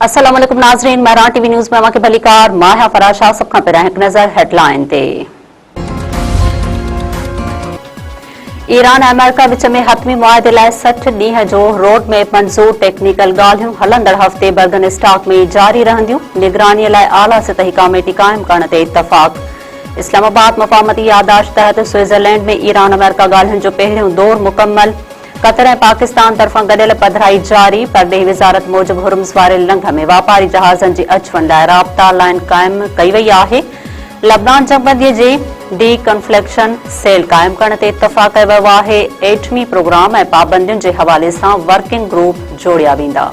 अस्सलाम वालेकुम नाज़रीन, महरान टीवी न्यूज़ में अवांखे भलीकार मां फराशा सब खां पहिरियां हिकु नज़र हेडलाइन ते। ईरान ऐं अमेरिका विच में हतमी मुआहदे लाइ 60 ॾींहं जो रोड मैप मंज़ूर। टेक्निकल ॻाल्हियूं हलंदड़ हफ़्ते बर्गन स्टॉक में जारी रहंदियूं। निगरानीअ लाइ आला सतही कमेटी क़ाइम करण ते इत्तफ़ाक़। इस्लामाबाद मफ़ाहमती यादाश्त तहत स्विट्ज़रलैंड में ईरान अमेरिका ॻाल्हियुनि जो पहिरियों दौर मुकम्मल। कतर ऐं पाकिस्तान तरफ़ां गॾियल पधिराई जारी। परदेही वज़ारत मूजिबि हुर्मुज़ वारे लंघ में वापारी जहाज़नि जी अचु लाइ राब्ता लाइन क़ाइम कई वई आहे। लबनान जंगबंदीअ जे डी कन्फ्लेक्शन सेल क़ाइम करण ते इत्तफ़ाक़ कयो वियो आहे। एटमी प्रोग्राम ऐं पाबंदियुनि जे हवाले सां वर्किंग ग्रुप जोड़िया वेंदा।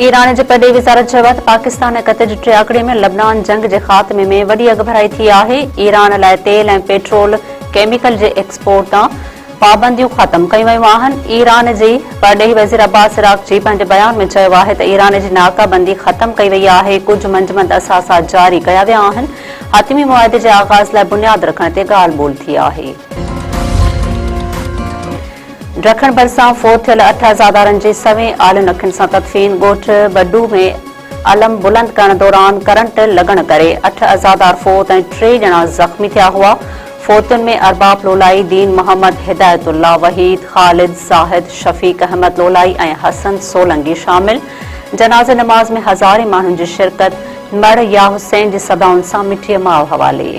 ईरान जे परदेही वज़ारत चयो आहे त पाकिस्तान ऐं कतर जी टे आकड़े में लबनान जंग जे ख़ात्मे में वॾी अॻभराई थी आहे। ईरान लाइ तेल ऐं पेट्रोल केमिकल जे एक्सपोर्ट तां पाबंदियूं ख़त्म कयूं वयूं आहिनि। ईरान जे परडेही वज़ीर अब्बास इराक़ची पंहिंजे बयान में चयो आहे त ईरान जी नाकाबंदी ख़त्म कई वई आहे। कुझु मंजमंद असासा जारी कया विया आहिनि। हतमी मुआहदे जे आगाज़ लाइ बुनियाद रखण ते ॻाल्हि ॿोल थी आहे। ॾखण भरिसां फोत थियल 8 अज़ादारनि जे सवें आलिन अखियुनि सां तदफ़ीन। ॻोठ बड्डू में अलम बुलंद करण दौरान करंट लॻण करे 8 अज़ादार फोत ऐं 3 ॼणा ज़ख़्मी थिया हुआ। फोतुनि में अरबाब लोलाई, दीन मोहम्मद, हिदायतुल्लाह, वहीद, ख़ालिद, ज़ाहिद, शफ़ीक अहमद लोलाई ऐं हसन सोलंगी शामिल। जनाज़े नमाज़ में हज़ारे माण्हुनि जी शिरकत। मड़ या हुसैन जी सदाउनि सां मिठीअ माउ हवाले।